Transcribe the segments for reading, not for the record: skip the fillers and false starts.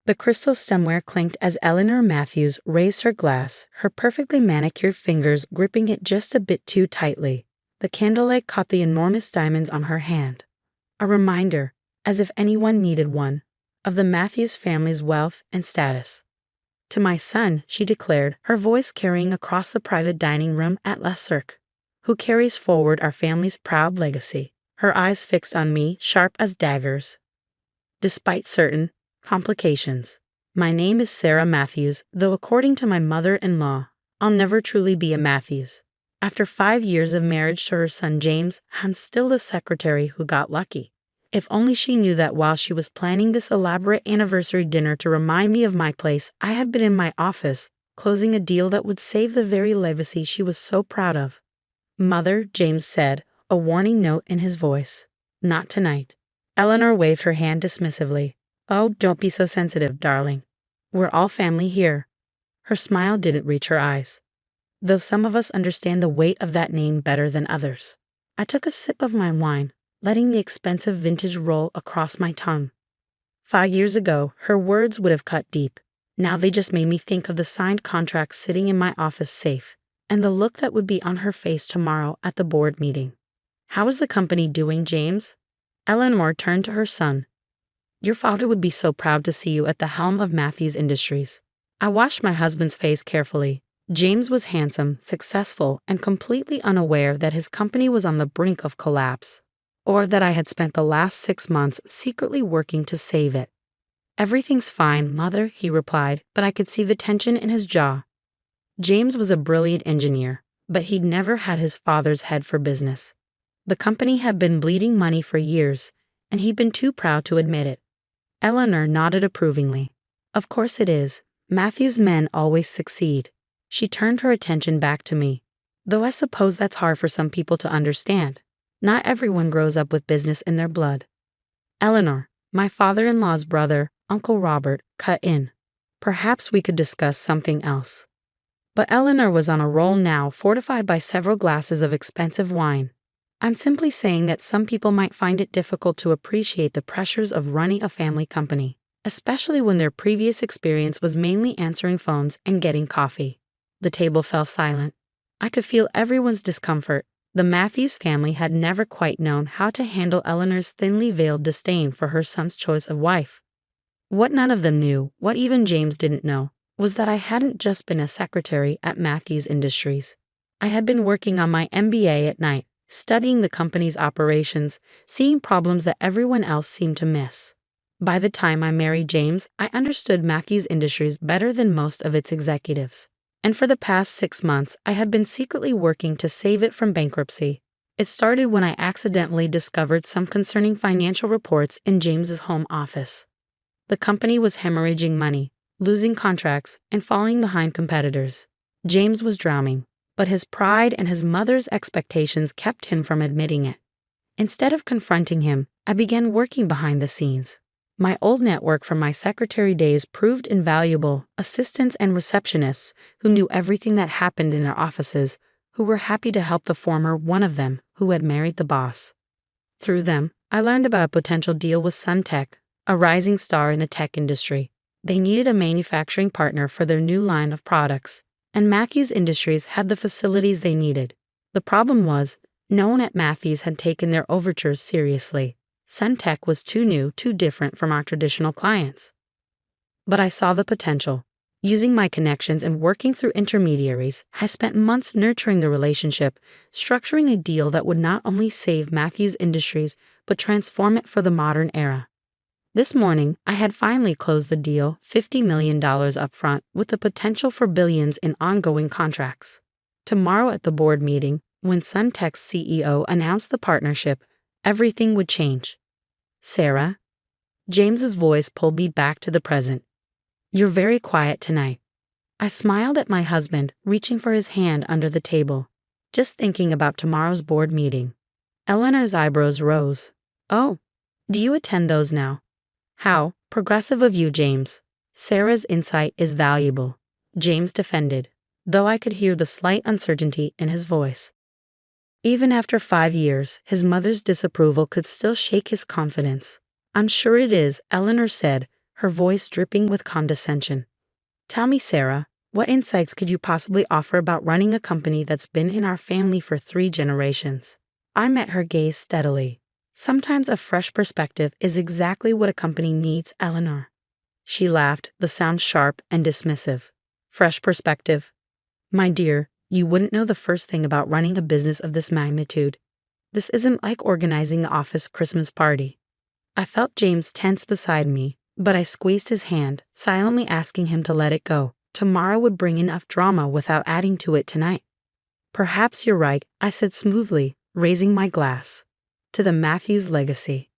The crystal stemware clinked as Eleanor Matthews raised her glass, her perfectly manicured fingers gripping it just a bit too tightly. The candlelight caught the enormous diamonds on her hand. A reminder, as if anyone needed one, of the Matthews family's wealth and status. "To my son," she declared, her voice carrying across the private dining room at La Cirque, "who carries forward our family's proud legacy," her eyes fixed on me, sharp as daggers. "Despite certain complications. My name is Sarah Matthews, though according to my mother-in-law, I'll never truly be a Matthews. After 5 years of marriage to her son James, I'm still the secretary who got lucky." If only she knew that while she was planning this elaborate anniversary dinner to remind me of my place, I had been in my office, closing a deal that would save the very legacy she was so proud of. "Mother," James said, a warning note in his voice. "Not tonight." Eleanor waved her hand dismissively. "Oh, don't be so sensitive, darling. We're all family here." Her smile didn't reach her eyes, though some of us understand the weight of that name better than others. I took a sip of my wine, letting the expensive vintage roll across my tongue. 5 years ago, her words would have cut deep. Now they just made me think of the signed contract sitting in my office safe, and the look that would be on her face tomorrow at the board meeting. "How is the company doing, James?" Eleanor turned to her son. "Your father would be so proud to see you at the helm of Matthews Industries." I washed my husband's face carefully. James was handsome, successful, and completely unaware that his company was on the brink of collapse, or that I had spent the last 6 months secretly working to save it. "Everything's fine, Mother," he replied, but I could see the tension in his jaw. James was a brilliant engineer, but he'd never had his father's head for business. The company had been bleeding money for years, and he'd been too proud to admit it. Eleanor nodded approvingly. "Of course it is. Matthews' men always succeed." She turned her attention back to me. "Though I suppose that's hard for some people to understand. Not everyone grows up with business in their blood." Eleanor, my father-in-law's brother, Uncle Robert, cut in. "Perhaps we could discuss something else." But Eleanor was on a roll now, fortified by several glasses of expensive wine. "I'm simply saying that some people might find it difficult to appreciate the pressures of running a family company, especially when their previous experience was mainly answering phones and getting coffee." The table fell silent. I could feel everyone's discomfort. The Matthews family had never quite known how to handle Eleanor's thinly veiled disdain for her son's choice of wife. What none of them knew, what even James didn't know, was that I hadn't just been a secretary at Matthews Industries. I had been working on my MBA at night, studying the company's operations, seeing problems that everyone else seemed to miss. By the time I married James, I understood Matthews Industries better than most of its executives. And for the past 6 months, I had been secretly working to save it from bankruptcy. It started when I accidentally discovered some concerning financial reports in James's home office. The company was hemorrhaging money, losing contracts, and falling behind competitors. James was drowning, but his pride and his mother's expectations kept him from admitting it. Instead of confronting him, I began working behind the scenes. My old network from my secretary days proved invaluable: assistants and receptionists who knew everything that happened in their offices, who were happy to help the former one of them who had married the boss. Through them, I learned about a potential deal with Suntech, a rising star in the tech industry. They needed a manufacturing partner for their new line of products, and Matthews Industries had the facilities they needed. The problem was, no one at Matthews had taken their overtures seriously. Suntech was too new, too different from our traditional clients. But I saw the potential. Using my connections and working through intermediaries, I spent months nurturing the relationship, structuring a deal that would not only save Matthews Industries, but transform it for the modern era. This morning, I had finally closed the deal, $50 million upfront, with the potential for billions in ongoing contracts. Tomorrow at the board meeting, when Suntech's CEO announced the partnership, everything would change. "Sarah?" James's voice pulled me back to the present. "You're very quiet tonight." I smiled at my husband, reaching for his hand under the table. "Just thinking about tomorrow's board meeting." Eleanor's eyebrows rose. "Oh, do you attend those now?" "How progressive of you, James." "Sarah's insight is valuable," James defended, though I could hear the slight uncertainty in his voice. Even after 5 years, his mother's disapproval could still shake his confidence. "I'm sure it is," Eleanor said, her voice dripping with condescension. Tell me, Sarah, what insights could you possibly offer about running a company that's been in our family for 3 generations? I met her gaze steadily. Sometimes a fresh perspective is exactly what a company needs, Eleanor. She laughed, the sound sharp and dismissive. Fresh perspective? My dear, you wouldn't know the first thing about running a business of this magnitude. This isn't like organizing the office Christmas party. I felt James tense beside me, but I squeezed his hand, silently asking him to let it go. Tomorrow would bring enough drama without adding to it tonight. Perhaps you're right, I said smoothly, raising my glass. To the Matthews legacy.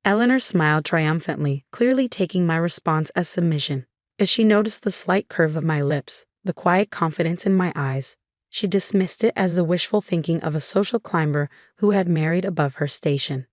Eleanor smiled triumphantly, clearly taking my response as submission. As she noticed the slight curve of my lips, the quiet confidence in my eyes, she dismissed it as the wishful thinking of a social climber who had married above her station.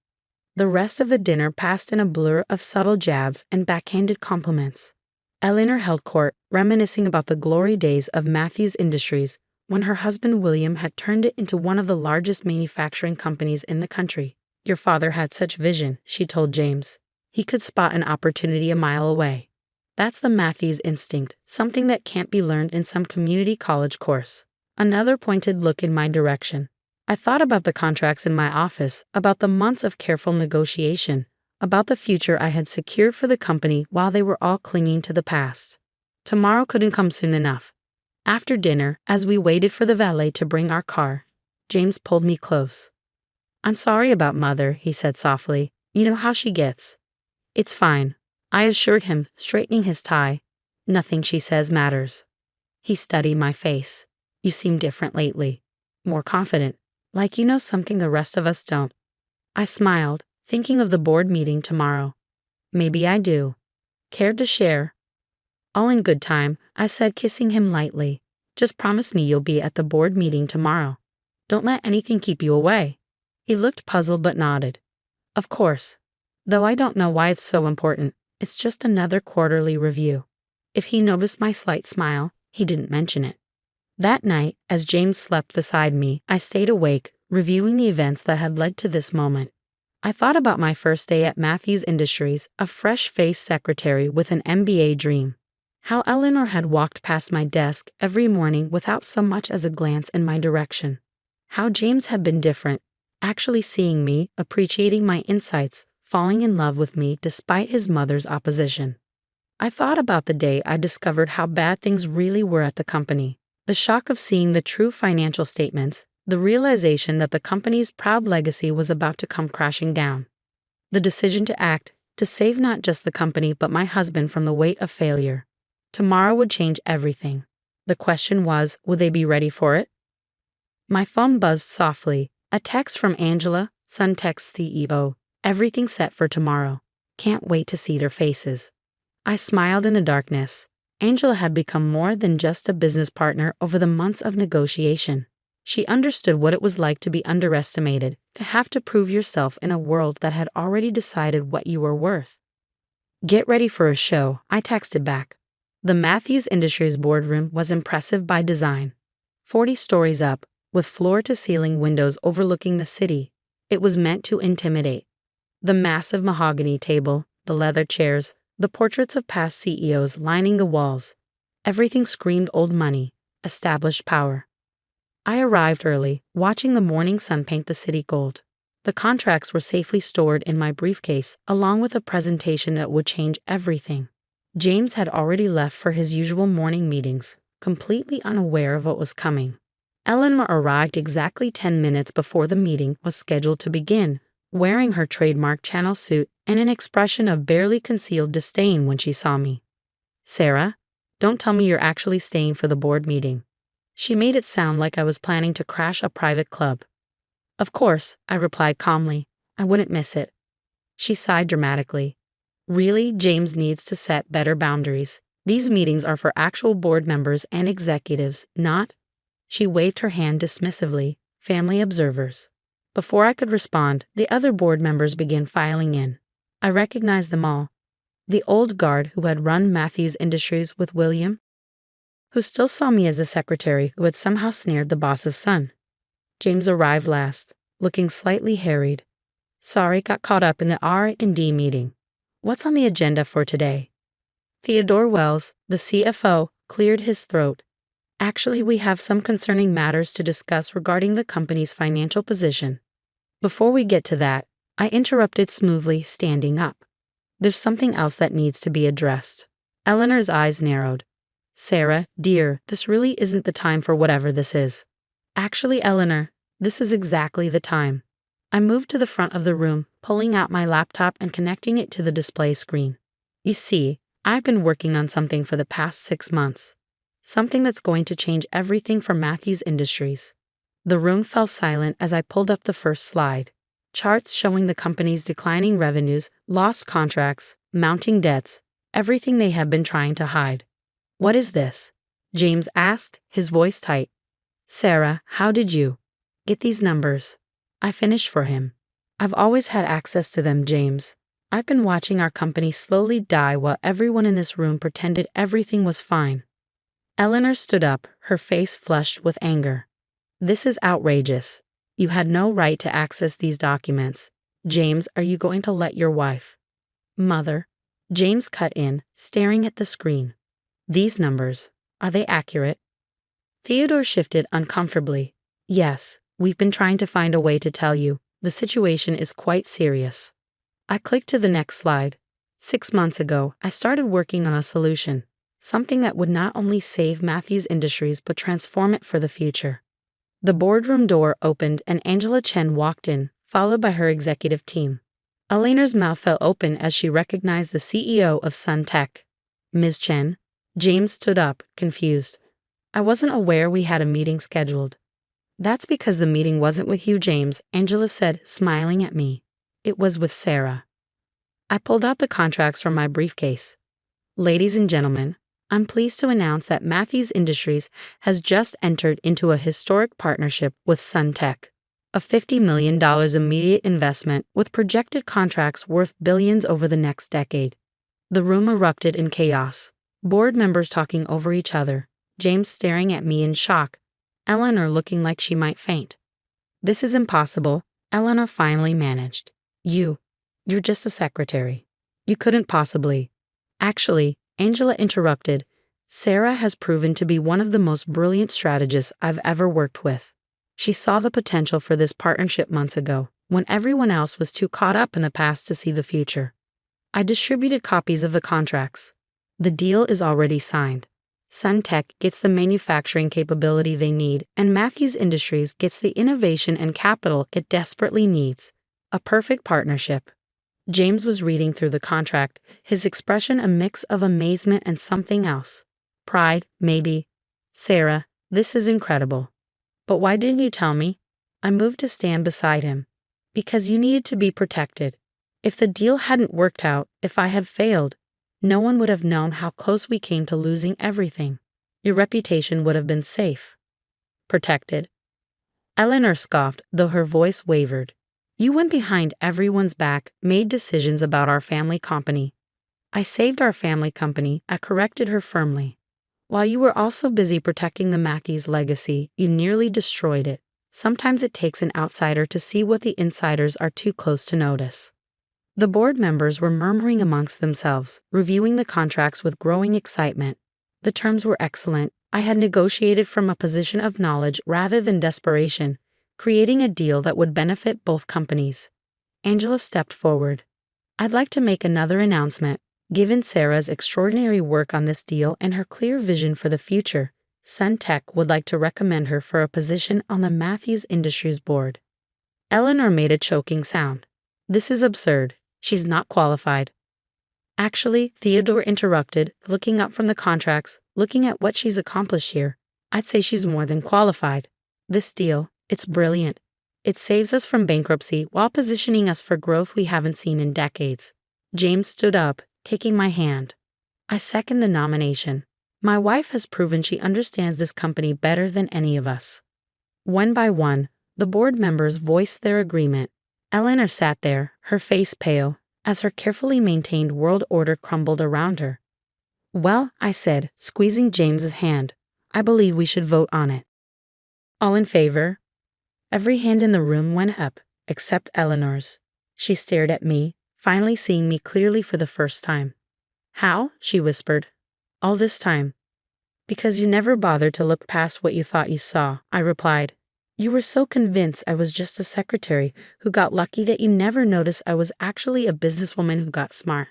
The rest of the dinner passed in a blur of subtle jabs and backhanded compliments. Eleanor held court, reminiscing about the glory days of Matthews Industries, when her husband William had turned it into one of the largest manufacturing companies in the country. Your father had such vision, she told James. He could spot an opportunity a mile away. That's the Matthews instinct, something that can't be learned in some community college course. Another pointed look in my direction. I thought about the contracts in my office, about the months of careful negotiation, about the future I had secured for the company while they were all clinging to the past. Tomorrow couldn't come soon enough. After dinner, as we waited for the valet to bring our car, James pulled me close. I'm sorry about Mother, he said softly. You know how she gets. It's fine, I assured him, straightening his tie. Nothing she says matters. He studied my face. You seem different lately. More confident, like you know something the rest of us don't. I smiled, thinking of the board meeting tomorrow. Maybe I do. Care to share? All in good time, I said, kissing him lightly. Just promise me you'll be at the board meeting tomorrow. Don't let anything keep you away. He looked puzzled but nodded. Of course. Though I don't know why it's so important, it's just another quarterly review. If he noticed my slight smile, he didn't mention it. That night, as James slept beside me, I stayed awake, reviewing the events that had led to this moment. I thought about my first day at Matthews Industries, a fresh-faced secretary with an MBA dream. How Eleanor had walked past my desk every morning without so much as a glance in my direction. How James had been different, actually seeing me, appreciating my insights, falling in love with me despite his mother's opposition. I thought about the day I discovered how bad things really were at the company. The shock of seeing the true financial statements, the realization that the company's proud legacy was about to come crashing down. The decision to act, to save not just the company but my husband from the weight of failure. Tomorrow would change everything. The question was, would they be ready for it? My phone buzzed softly. A text from Angela, Suntex CEO. Everything set for tomorrow. Can't wait to see their faces. I smiled in the darkness. Angela had become more than just a business partner over the months of negotiation. She understood what it was like to be underestimated, to have to prove yourself in a world that had already decided what you were worth. Get ready for a show, I texted back. The Matthews Industries boardroom was impressive by design. 40 stories up, with floor-to-ceiling windows overlooking the city, it was meant to intimidate. The massive mahogany table, the leather chairs, the portraits of past CEOs lining the walls. Everything screamed old money, established power. I arrived early, watching the morning sun paint the city gold. The contracts were safely stored in my briefcase, along with a presentation that would change everything. James had already left for his usual morning meetings, completely unaware of what was coming. Eleanor arrived exactly 10 minutes before the meeting was scheduled to begin, wearing her trademark Channel suit and an expression of barely concealed disdain when she saw me. Sarah, don't tell me you're actually staying for the board meeting. She made it sound like I was planning to crash a private club. Of course, I replied calmly. I wouldn't miss it. She sighed dramatically. Really, James needs to set better boundaries. These meetings are for actual board members and executives, not— She waved her hand dismissively, family observers. Before I could respond, the other board members began filing in. I recognized them all. The old guard who had run Matthews Industries with William, who still saw me as the secretary who had somehow snared the boss's son. James arrived last, looking slightly harried. Sorry, got caught up in the R&D meeting. What's on the agenda for today? Theodore Wells, the CFO, cleared his throat. Actually, we have some concerning matters to discuss regarding the company's financial position. Before we get to that, I interrupted smoothly, standing up. There's something else that needs to be addressed. Eleanor's eyes narrowed. Sarah, dear, this really isn't the time for whatever this is. Actually, Eleanor, this is exactly the time. I moved to the front of the room, pulling out my laptop and connecting it to the display screen. You see, I've been working on something for the past 6 months. Something that's going to change everything for Matthews Industries. The room fell silent as I pulled up the first slide. Charts showing the company's declining revenues, lost contracts, mounting debts, everything they have been trying to hide. What is this? James asked, his voice tight. Sarah, how did you get these numbers? I finished for him. I've always had access to them, James. I've been watching our company slowly die while everyone in this room pretended everything was fine. Eleanor stood up, her face flushed with anger. This is outrageous. You had no right to access these documents. James, are you going to let your wife? Mother. James cut in, staring at the screen. These numbers, are they accurate? Theodore shifted uncomfortably. Yes, we've been trying to find a way to tell you. The situation is quite serious. I clicked to the next slide. 6 months ago, I started working on a solution. Something that would not only save Matthews Industries but transform it for the future. The boardroom door opened and Angela Chen walked in, followed by her executive team. Eleanor's mouth fell open as she recognized the CEO of Sun Tech. Ms. Chen? James stood up, confused. I wasn't aware we had a meeting scheduled. That's because the meeting wasn't with you, James, Angela said, smiling at me. It was with Sarah. I pulled out the contracts from my briefcase. Ladies and gentlemen, I'm pleased to announce that Matthews Industries has just entered into a historic partnership with Sun Tech, a $50 million immediate investment with projected contracts worth billions over the next decade. The room erupted in chaos, board members talking over each other, James staring at me in shock, Eleanor looking like she might faint. This is impossible, Eleanor finally managed. You're just a secretary. You couldn't possibly. Actually, Angela interrupted. Sarah has proven to be one of the most brilliant strategists I've ever worked with. She saw the potential for this partnership months ago, when everyone else was too caught up in the past to see the future. I distributed copies of the contracts. The deal is already signed. Sun Tech gets the manufacturing capability they need, and Matthews Industries gets the innovation and capital it desperately needs. A perfect partnership. James was reading through the contract, his expression a mix of amazement and something else. Pride, maybe. Sarah, this is incredible. But why didn't you tell me? I moved to stand beside him. Because you needed to be protected. If the deal hadn't worked out, if I had failed, no one would have known how close we came to losing everything. Your reputation would have been safe. Protected. Eleanor scoffed, though her voice wavered. You went behind everyone's back, made decisions about our family company. I saved our family company, I corrected her firmly. While you were also busy protecting the Matthews legacy, you nearly destroyed it. Sometimes it takes an outsider to see what the insiders are too close to notice. The board members were murmuring amongst themselves, reviewing the contracts with growing excitement. The terms were excellent. I had negotiated from a position of knowledge rather than desperation, creating a deal that would benefit both companies. Angela stepped forward. I'd like to make another announcement. Given Sarah's extraordinary work on this deal and her clear vision for the future, Sun Tech would like to recommend her for a position on the Matthews Industries board. Eleanor made a choking sound. This is absurd. She's not qualified. Actually, Theodore interrupted, looking up from the contracts, looking at what she's accomplished here. I'd say she's more than qualified. This deal, it's brilliant. It saves us from bankruptcy while positioning us for growth we haven't seen in decades. James stood up, taking my hand. I second the nomination. My wife has proven she understands this company better than any of us. One by one, the board members voiced their agreement. Eleanor sat there, her face pale, as her carefully maintained world order crumbled around her. Well, I said, squeezing James's hand, I believe we should vote on it. All in favor? Every hand in the room went up, except Eleanor's. She stared at me, finally seeing me clearly for the first time. How? She whispered. All this time. Because you never bothered to look past what you thought you saw, I replied. You were so convinced I was just a secretary who got lucky that you never noticed I was actually a businesswoman who got smart.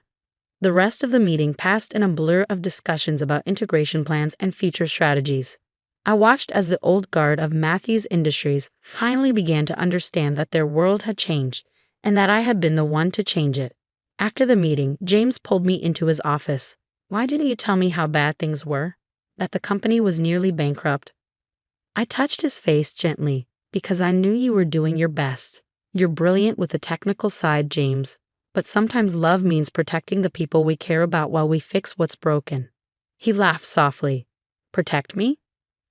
The rest of the meeting passed in a blur of discussions about integration plans and future strategies. I watched as the old guard of Matthews Industries finally began to understand that their world had changed, and that I had been the one to change it. After the meeting, James pulled me into his office. Why didn't you tell me how bad things were? That the company was nearly bankrupt? I touched his face gently, because I knew you were doing your best. You're brilliant with the technical side, James, but sometimes love means protecting the people we care about while we fix what's broken. He laughed softly. Protect me?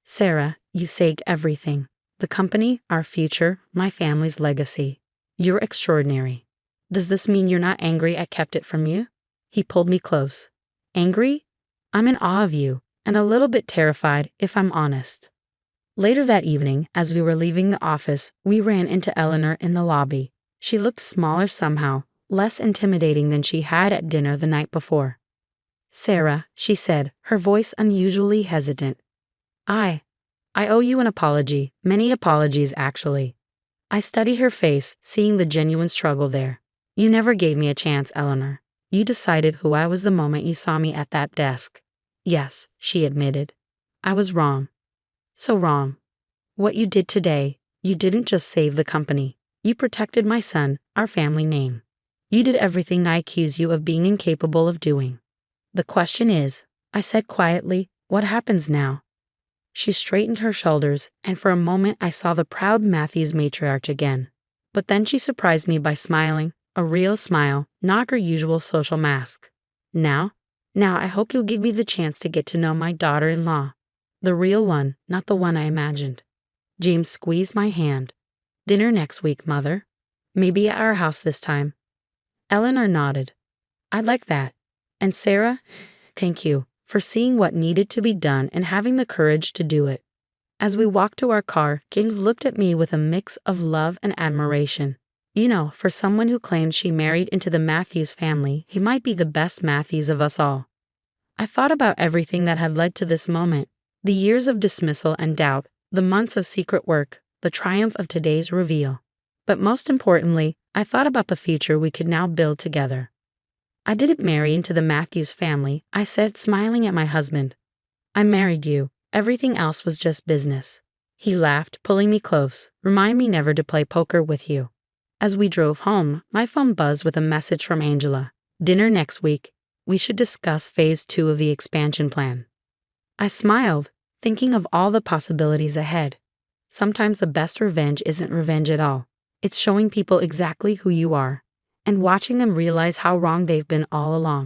Sarah, you saved everything. The company, our future, my family's legacy. You're extraordinary. Does this mean you're not angry I kept it from you? He pulled me close. Angry? I'm in awe of you, and a little bit terrified, if I'm honest. Later that evening, as we were leaving the office, we ran into Eleanor in the lobby. She looked smaller somehow, less intimidating than she had at dinner the night before. Sarah, she said, her voice unusually hesitant. I owe you an apology, many apologies actually. I studied her face, seeing the genuine struggle there. You never gave me a chance, Eleanor. You decided who I was the moment you saw me at that desk. Yes, she admitted. I was wrong. So wrong. What you did today, you didn't just save the company. You protected my son, our family name. You did everything I accuse you of being incapable of doing. The question is, I said quietly, what happens now? She straightened her shoulders, and for a moment I saw the proud Matthews matriarch again. But then she surprised me by smiling, a real smile, not her usual social mask. Now I hope you'll give me the chance to get to know my daughter-in-law. The real one, not the one I imagined. James squeezed my hand. Dinner next week, Mother. Maybe at our house this time. Eleanor nodded. I'd like that. And Sarah, thank you for seeing what needed to be done and having the courage to do it. As we walked to our car, James looked at me with a mix of love and admiration. You know, for someone who claims she married into the Matthews family, he might be the best Matthews of us all. I thought about everything that had led to this moment, the years of dismissal and doubt, the months of secret work, the triumph of today's reveal. But most importantly, I thought about the future we could now build together. I didn't marry into the Matthews family, I said, smiling at my husband. I married you. Everything else was just business. He laughed, pulling me close. Remind me never to play poker with you. As we drove home, my phone buzzed with a message from Angela. Dinner next week. We should discuss phase 2 of the expansion plan. I smiled, thinking of all the possibilities ahead. Sometimes the best revenge isn't revenge at all. It's showing people exactly who you are, and watching them realize how wrong they've been all along.